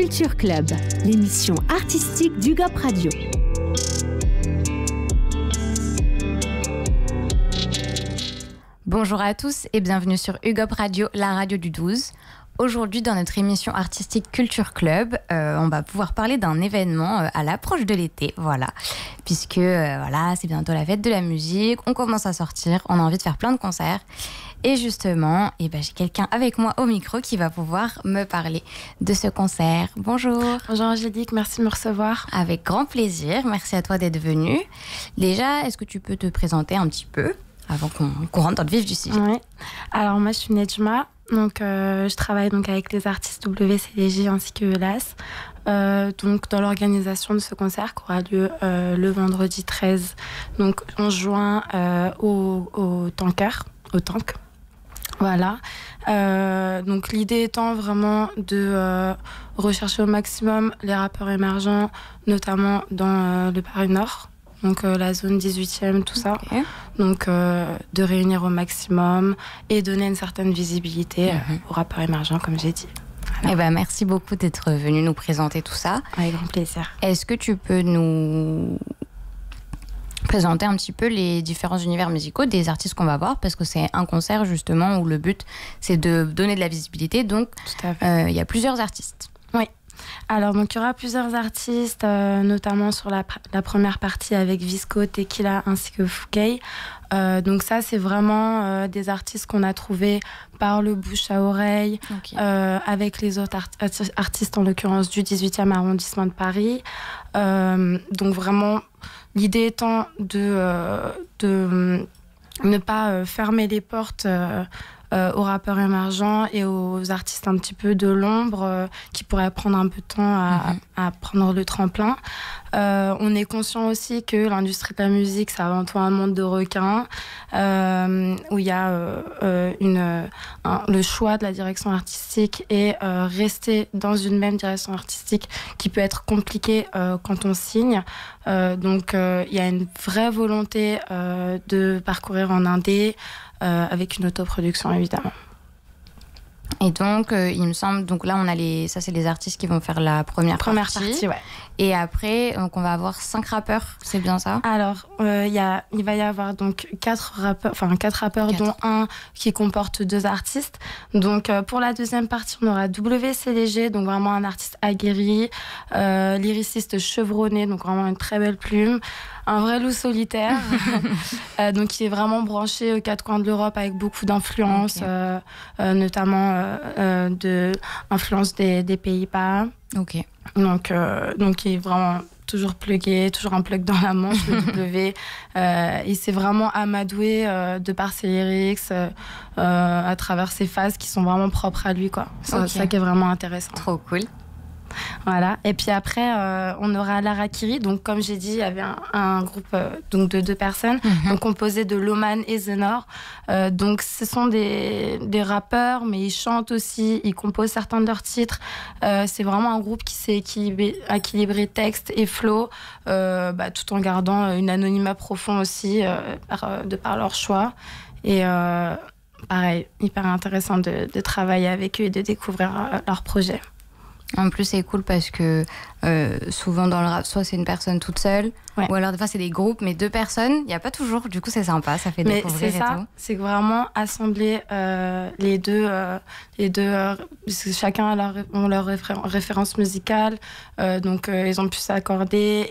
Culture Club, l'émission artistique d'UGOP Radio. Bonjour à tous et bienvenue sur UGOP Radio, la radio du 12. Aujourd'hui, dans notre émission artistique Culture Club, on va pouvoir parler d'un événement à l'approche de l'été, voilà. Puisque c'est bientôt la fête de la musique, on commence à sortir, on a envie de faire plein de concerts. Et justement, j'ai quelqu'un avec moi au micro qui va pouvoir me parler de ce concert. Bonjour. Bonjour Angélique, merci de me recevoir. Avec grand plaisir, merci à toi d'être venue. Déjà, est-ce que tu peux te présenter un petit peu avant qu'on rentre dans le vif du sujet? Oui. Alors moi je suis Nedjma, donc je travaille donc avec les artistes WCDJ ainsi que ELAS, donc dans l'organisation de ce concert qui aura lieu le vendredi 13, donc 11 juin au Tank. Voilà. Donc l'idée étant vraiment de rechercher au maximum les rappeurs émergents, notamment dans le Paris Nord. Donc la zone 18e, tout ça. Okay. Donc de réunir au maximum et donner une certaine visibilité aux rappeurs émergents, comme j'ai dit. Voilà. Merci beaucoup d'être venu nous présenter tout ça. Avec grand plaisir. Est-ce que tu peux nous présenter un petit peu les différents univers musicaux des artistes qu'on va voir, parce que c'est un concert justement où le but c'est de donner de la visibilité, donc il y a plusieurs artistes. Oui. Alors, donc, il y aura plusieurs artistes, notamment sur la première partie avec Visco, Tequila ainsi que Fouquet. Donc ça, c'est vraiment des artistes qu'on a trouvés par le bouche à oreille, okay. Avec les autres artistes, en l'occurrence du 18e arrondissement de Paris. Donc vraiment, l'idée étant de ne pas fermer les portes aux rappeurs émergents et aux artistes un petit peu de l'ombre qui pourraient prendre un peu de temps à prendre le tremplin. On est conscient aussi que l'industrie de la musique, c'est avant tout un monde de requins, où il y a le choix de la direction artistique et rester dans une même direction artistique qui peut être compliqué quand on signe. Donc il y a une vraie volonté de parcourir en indé, avec une autoproduction évidemment. Et donc, il me semble, donc là, ça c'est les artistes qui vont faire la première partie. Ouais. Et après, donc, on va avoir 5 rappeurs, c'est bien ça? Alors, il va y avoir donc 4 rappeurs, dont un qui comporte 2 artistes. Donc, pour la deuxième partie, on aura WCDG, donc vraiment un artiste aguerri, lyriciste chevronné, donc vraiment une très belle plume. Un vrai loup solitaire, donc qui est vraiment branché aux 4 coins de l'Europe avec beaucoup d'influences, notamment de influence des Pays-Bas. Ok. Donc il est vraiment toujours plugué, toujours un plug dans la manche, le W. Il s'est vraiment amadoué de par ses lyrics, à travers ses phases qui sont vraiment propres à lui, quoi. C'est ça qui est vraiment intéressant. Trop cool. Voilà. Et puis après, on aura l'Harakiri. Donc, comme j'ai dit, il y avait un groupe donc de 2 personnes, donc composé de Loman et Zenor. Donc, ce sont des rappeurs, mais ils chantent aussi, ils composent certains de leurs titres. C'est vraiment un groupe qui s'est équilibré texte et flow, tout en gardant une anonymat profond aussi, de par leur choix. Et pareil, hyper intéressant de travailler avec eux et de découvrir leur projet. En plus, c'est cool parce que souvent dans le rap, soit c'est une personne toute seule, ou alors des fois c'est des groupes, mais 2 personnes, il n'y a pas toujours. Du coup, c'est sympa, ça fait découvrir et tout. C'est vraiment assembler les deux, parce que chacun a leur référence musicale, donc ils ont pu s'accorder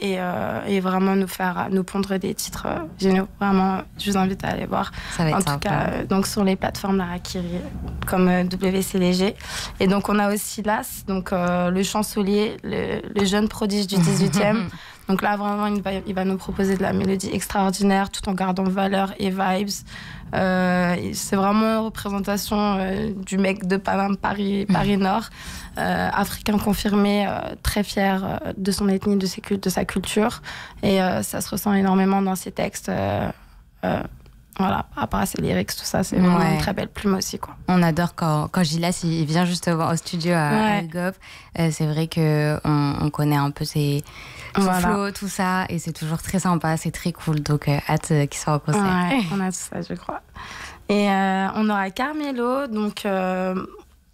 et vraiment nous pondre des titres géniaux. Vraiment, je vous invite à aller voir. Ça va être sympa. En tout cas, donc sur les plateformes d'Harakiri, comme WCDG. Et donc on a aussi Las, donc le chancelier, le jeune prodige du 18e. Donc là, vraiment, il va nous proposer de la mélodie extraordinaire tout en gardant valeur et vibes. C'est vraiment une représentation du mec de Paname, Paris Nord, africain confirmé, très fier de son ethnie, de sa culture. Et ça se ressent énormément dans ses textes. Voilà, par rapport à ses lyrics, tout ça, c'est vraiment une très belle plume aussi, quoi. On adore quand Gilas il vient justement au studio à UGOP. C'est vrai qu'on connaît un peu ses flows, tout ça, et c'est toujours très sympa, c'est très cool. Donc, hâte qu'il soit au concert. Ouais, on a tout ça, je crois. Et on aura Carmelo, donc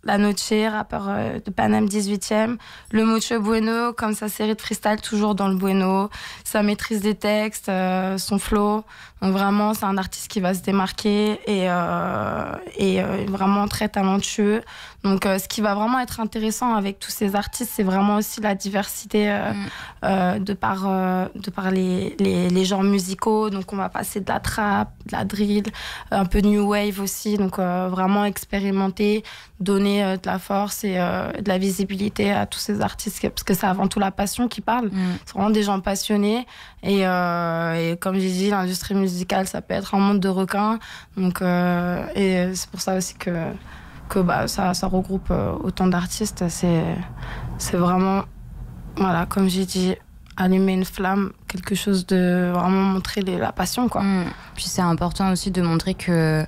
La Noche, rappeur de Paname 18e. Le Mucho Bueno, comme sa série de freestyle, toujours dans le bueno. Sa maîtrise des textes, son flow. Donc vraiment, c'est un artiste qui va se démarquer et vraiment très talentueux. Donc ce qui va vraiment être intéressant avec tous ces artistes, c'est vraiment aussi la diversité de par les genres musicaux. Donc on va passer de la trap, de la drill, un peu de new wave aussi. Donc vraiment expérimenter, donner de la force et de la visibilité à tous ces artistes, parce que c'est avant tout la passion qui parle. C'est vraiment des gens passionnés et comme j'ai dit, l'industrie musicale, ça peut être un monde de requins. Donc et c'est pour ça aussi que ça regroupe autant d'artistes. C'est vraiment, voilà, comme j'ai dit, allumer une flamme, quelque chose de vraiment montrer la passion, quoi. Puis c'est important aussi de montrer que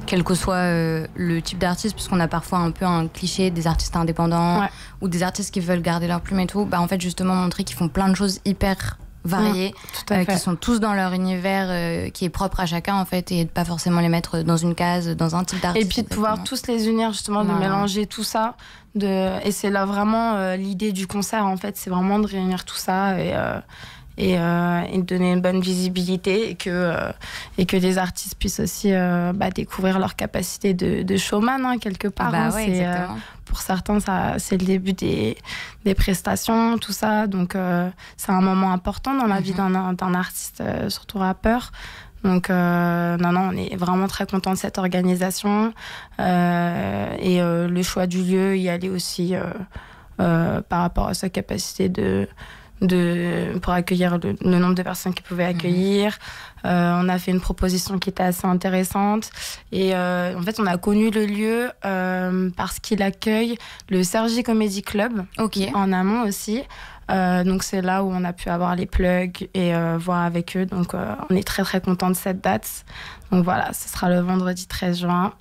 quel que soit le type d'artiste, puisqu'on a parfois un peu un cliché des artistes indépendants ou des artistes qui veulent garder leur plume et tout, en fait justement montrer qu'ils font plein de choses hyper variés, qui sont tous dans leur univers qui est propre à chacun en fait, et de pas forcément les mettre dans une case, dans un type d'artiste. Et puis de pouvoir tous les unir justement, de mélanger tout ça, et c'est là vraiment l'idée du concert en fait, c'est vraiment de réunir tout ça et de donner une bonne visibilité et que les artistes puissent aussi découvrir leur capacité de showman quelque part. Pour certains, c'est le début des prestations, tout ça. Donc, c'est un moment important dans la vie d'un artiste, surtout rappeur. Donc, on est vraiment très contents de cette organisation. Et le choix du lieu, y aller aussi par rapport à sa capacité pour accueillir le nombre de personnes qu'il pouvait accueillir. On a fait une proposition qui était assez intéressante et en fait on a connu le lieu parce qu'il accueille le Sergi Comedy Club en amont aussi. Donc c'est là où on a pu avoir les plugs et voir avec eux. Donc on est très très contents de cette date. Donc voilà, ce sera le vendredi 13 juin.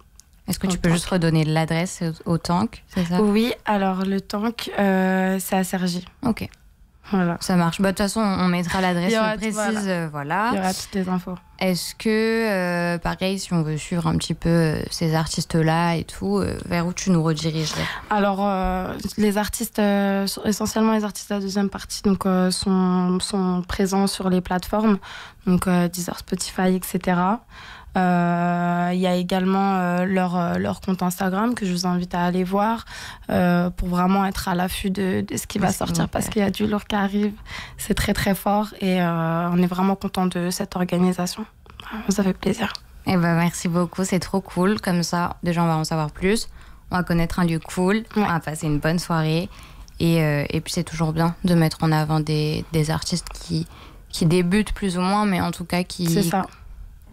Est-ce que tu peux juste redonner l'adresse au Tank, c'est ça ? Oui, alors le Tank, c'est à Cergy. Ok. Voilà. Ça marche. De toute façon, on mettra l'adresse précise. Voilà. Il y aura toutes les infos. Est-ce que, pareil, si on veut suivre un petit peu ces artistes-là et tout, vers où tu nous redirigerais ? Alors, les artistes, essentiellement les artistes de la deuxième partie, donc, sont présents sur les plateformes, donc Deezer, Spotify, etc. Il y a également leur compte Instagram que je vous invite à aller voir pour vraiment être à l'affût de ce qui va sortir, parce qu'il y a du lourd qui arrive. C'est très très fort et on est vraiment content de cette organisation. Ça fait plaisir. Merci beaucoup, c'est trop cool. Comme ça, déjà on va en savoir plus. On va connaître un lieu cool, on va passer une bonne soirée et puis c'est toujours bien de mettre en avant des artistes qui débutent plus ou moins, mais en tout cas qui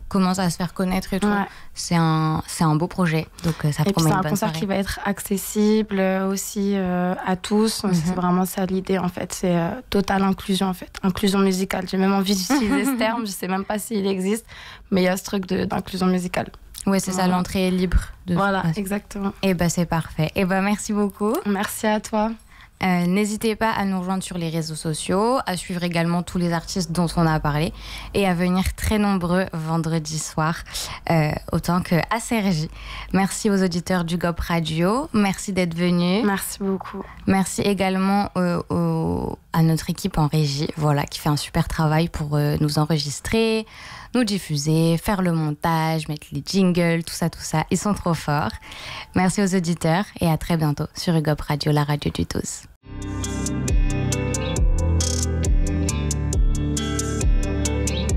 commence à se faire connaître et tout. C'est un beau projet, donc ça promet une bonne soirée. C'est un concert qui va être accessible aussi à tous. C'est vraiment ça l'idée en fait, c'est totale inclusion en fait, inclusion musicale. J'ai même envie d'utiliser ce terme, je sais même pas s'il existe, mais il y a ce truc d'inclusion musicale. Oui, c'est ça, l'entrée est libre. Voilà, exactement. Et c'est parfait. Merci beaucoup. Merci à toi. N'hésitez pas à nous rejoindre sur les réseaux sociaux, à suivre également tous les artistes dont on a parlé et à venir très nombreux vendredi soir, autant qu'à Cergy. Merci aux auditeurs du GOP Radio, merci d'être venus. Merci beaucoup. Merci également à notre équipe en régie, qui fait un super travail pour nous enregistrer, nous diffuser, faire le montage, mettre les jingles, tout ça. Ils sont trop forts. Merci aux auditeurs et à très bientôt sur UGOP Radio, la radio du 12.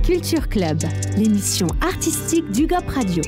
Culture Club, l'émission artistique d'UGOP Radio.